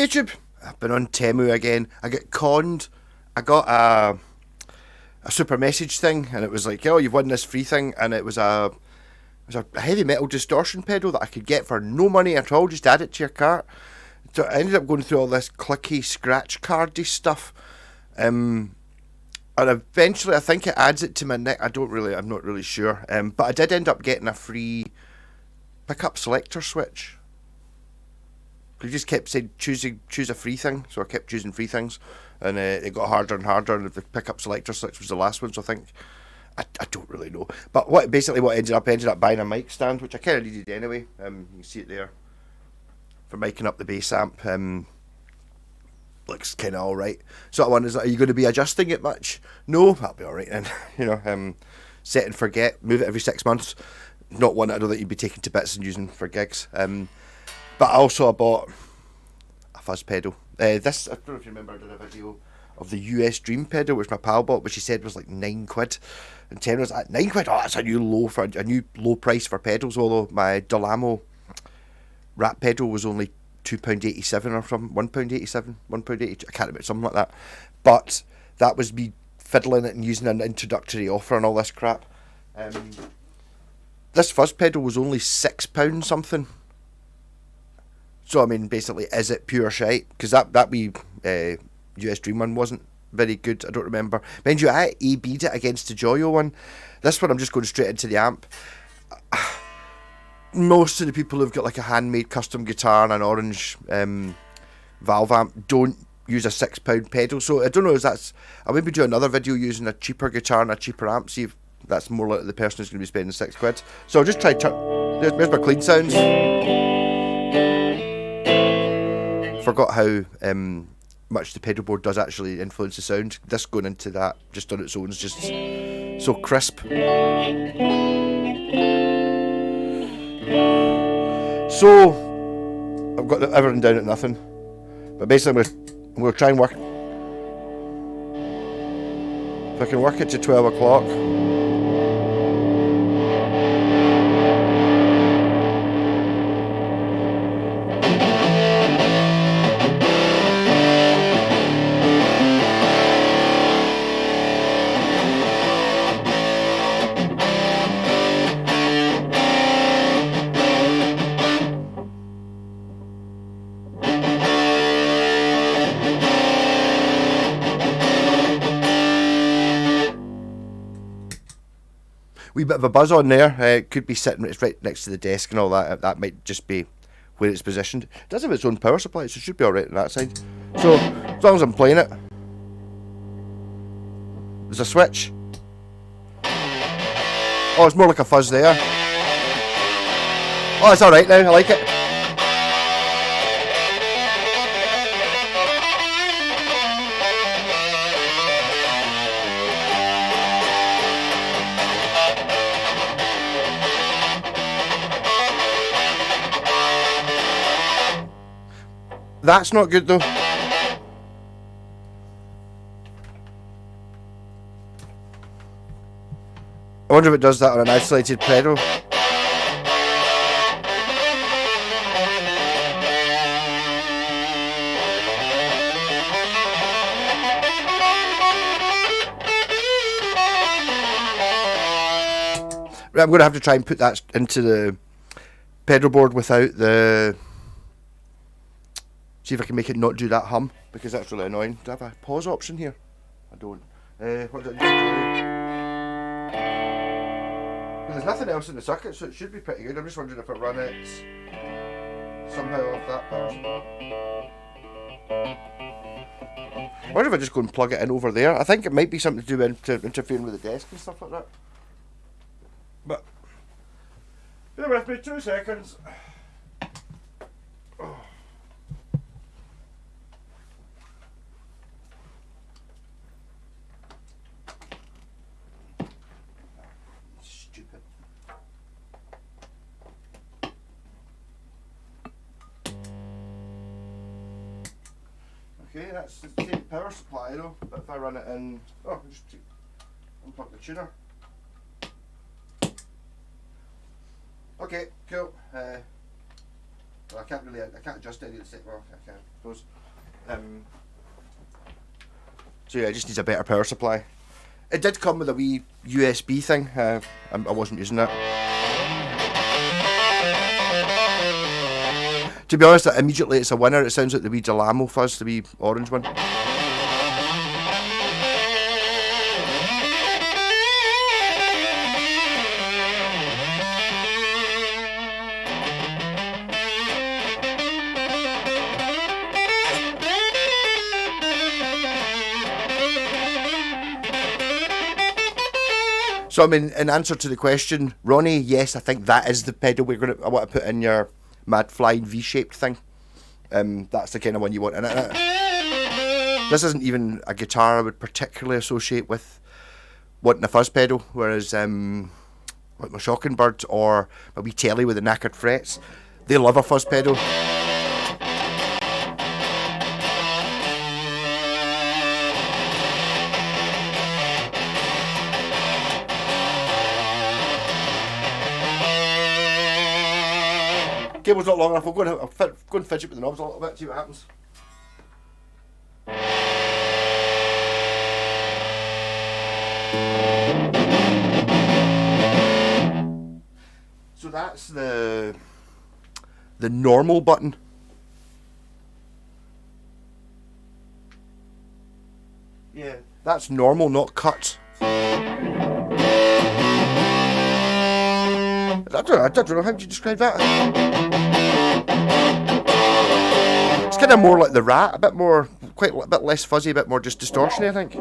YouTube? I've been on Temu again. I get conned. I got a super message thing, and it was like, oh, you've won this free thing, and it was a heavy metal distortion pedal that I could get for no money at all. Just add it to your cart. So I ended up going through all this clicky, scratch cardy stuff, and eventually I think it adds it to my neck. I'm not really sure. But I did end up getting a free pickup selector switch. You just kept saying choose a free thing, so I kept choosing free things, and it got harder and harder. And the pickup selector switch was the last one, so I think I don't really know. But what ended up buying a mic stand, which I kind of needed anyway. You can see it there for miking up the bass amp. Looks kind of all right. So one is, are you going to be adjusting it much? No, that'll be all right then. Set and forget. Move it every 6 months. Not one I know that you'd be taking to bits and using for gigs. But also I bought a fuzz pedal. This, I don't know if you remember, I did a video of the US Dream pedal, which my pal bought, which he said was like £9. And 10 was at £9. Oh, that's a new low price for pedals. Although my Delamo Rat pedal was only £2.87 or something, £1.87, £1.80, I can't remember, something like that. But that was me fiddling it and using an introductory offer and all this crap. This fuzz pedal was only £6 something. So I mean, basically, is it pure shite? Because that wee US Dream one wasn't very good. I don't remember. Mind you, I A/B'd it against the Joyo one. This one, I'm just going straight into the amp. Most of the people who've got like a handmade custom guitar and an orange valve amp don't use a £6 pedal. So I don't know if I'll maybe do another video using a cheaper guitar and a cheaper amp. See if that's more like the person who's going to be spending £6. So I'll just try. There's my clean sounds. Forgot how much the pedal board does actually influence the sound. This going into that just on its own is just so crisp. So I've got everything down at nothing, but basically I'm going to try and work. If I can work it to 12 o'clock. Wee bit of a buzz on there. It could be sitting, it's right next to the desk and all that. That might just be where it's positioned. It does have its own power supply, so it should be alright on that side. So, as long as I'm playing it. There's a switch. Oh, it's more like a fuzz there. Oh, it's alright now, I like it. That's not good though. I wonder if it does that on an isolated pedal. Right, I'm going to have to try and put that into the pedal board without the... See if I can make it not do that hum, because that's really annoying. Do I have a pause option here? I don't. What do I do? There's nothing else in the circuit, so it should be pretty good. I'm just wondering if I run it somehow off that power supply. I wonder if I just go and plug it in over there. I think it might be something to do with interfering with the desk and stuff like that. But bear with me 2 seconds. Oh. Stupid. Okay, that's the same power supply though, but if I run it in... Oh, just unplug the tuner. Okay, cool. I can't adjust any of the set. Well, I can, I suppose. So yeah, it just needs a better power supply. It did come with a wee USB thing. I wasn't using that. To be honest, immediately it's a winner. It sounds like the wee Delamo fuzz, the wee orange one. So I mean, in answer to the question, Ronnie, yes, I think that is the pedal I want to put in your mad flying V-shaped thing. That's the kind of one you want in it. This isn't even a guitar I would particularly associate with wanting a fuzz pedal, whereas like my Shocking Bird or my wee telly with the knackered frets, they love a fuzz pedal. Cable's not long enough. I'll go and fidget with the knobs a little bit, see what happens. So that's the normal button. Yeah, that's normal, not cut. I don't know, how do you describe that? It's kind of more like the Rat, a bit less fuzzy, a bit more just distortion, I think.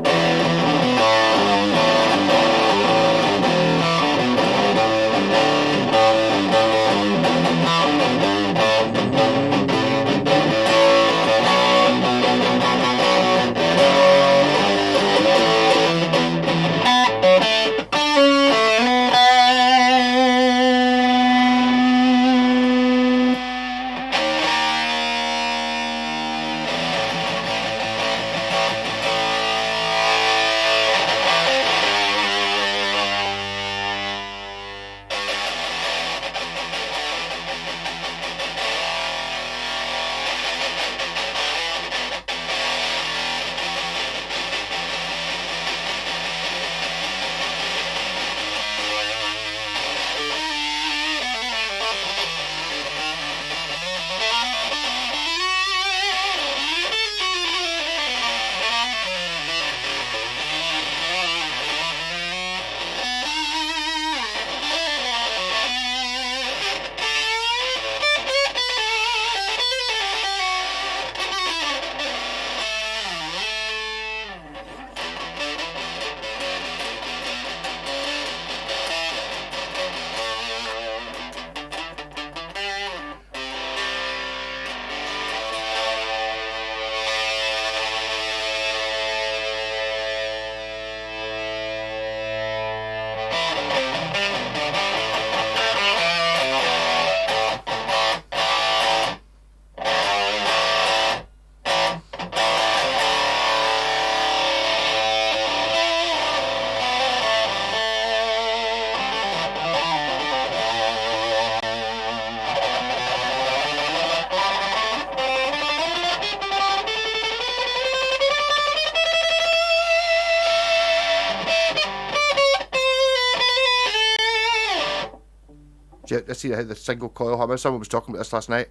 I see how the single coil hum is. Someone was talking about this last night.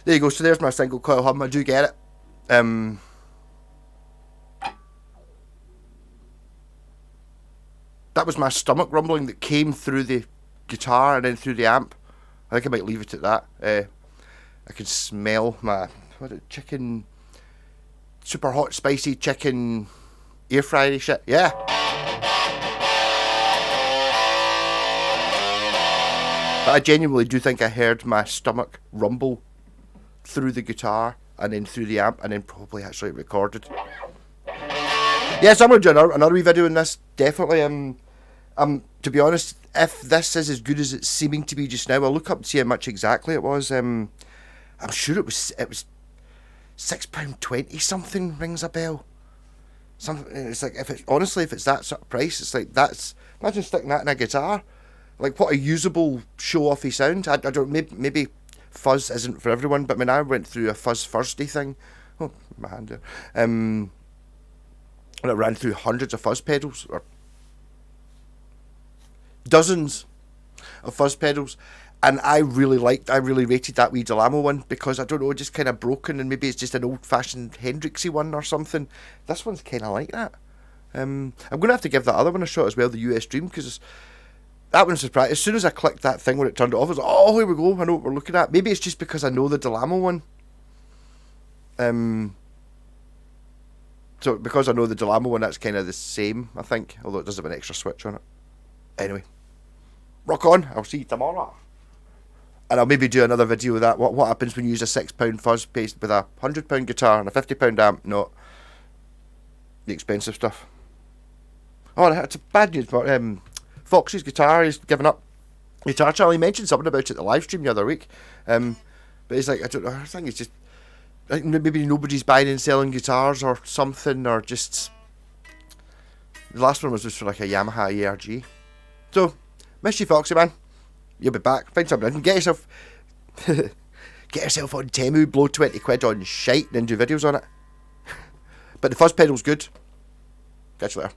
There you go. So there's my single coil hum. I do get it. That was my stomach rumbling that came through the guitar and then through the amp. I think I might leave it at that. I can smell my chicken, super hot spicy chicken air fryer shit. Yeah. But I genuinely do think I heard my stomach rumble through the guitar and then through the amp and then probably actually recorded. Yeah, so I'm going to do another wee video in this, definitely. To be honest, if this is as good as it's seeming to be just now, I'll look up and see how much exactly it was. I'm sure it was £6.20 something, rings a bell. Something. It's like, if it's that sort of price, it's like, that's, imagine sticking that in a guitar. Like, what a usable show-offy sound. I don't, maybe fuzz isn't for everyone. But when I went through a fuzz thirsty thing, oh my hand there, and I ran through hundreds of fuzz pedals, or dozens of fuzz pedals, and I really rated that wee Delamo one, because I don't know, just kind of broken, and maybe it's just an old-fashioned Hendrixy one or something. This one's kind of like that. I'm going to have to give that other one a shot as well, the US Dream, because that one surprised. As soon as I clicked that thing when it turned it off, I was like, oh, here we go, I know what we're looking at. Maybe it's just because I know the Delamo one. So because I know the Delamo one, that's kind of the same, I think, although it does have an extra switch on it. Anyway, rock on, I'll see you tomorrow. And I'll maybe do another video with that. What happens when you use a £6 fuzz paste with a £100 guitar and a £50 amp, not the expensive stuff. Oh, it's bad news, but Foxy's guitar, he's given up Guitar Charlie. Mentioned something about it at the live stream the other week. But he's like, I don't know, I think it's just, I think maybe nobody's buying and selling guitars or something, or just, the last one was just for like a Yamaha ARG. So, miss you, Foxy, man. You'll be back. Find something and get yourself on Temu, blow 20 quid on shite, and then do videos on it. But the fuzz pedal's good. Catch you later.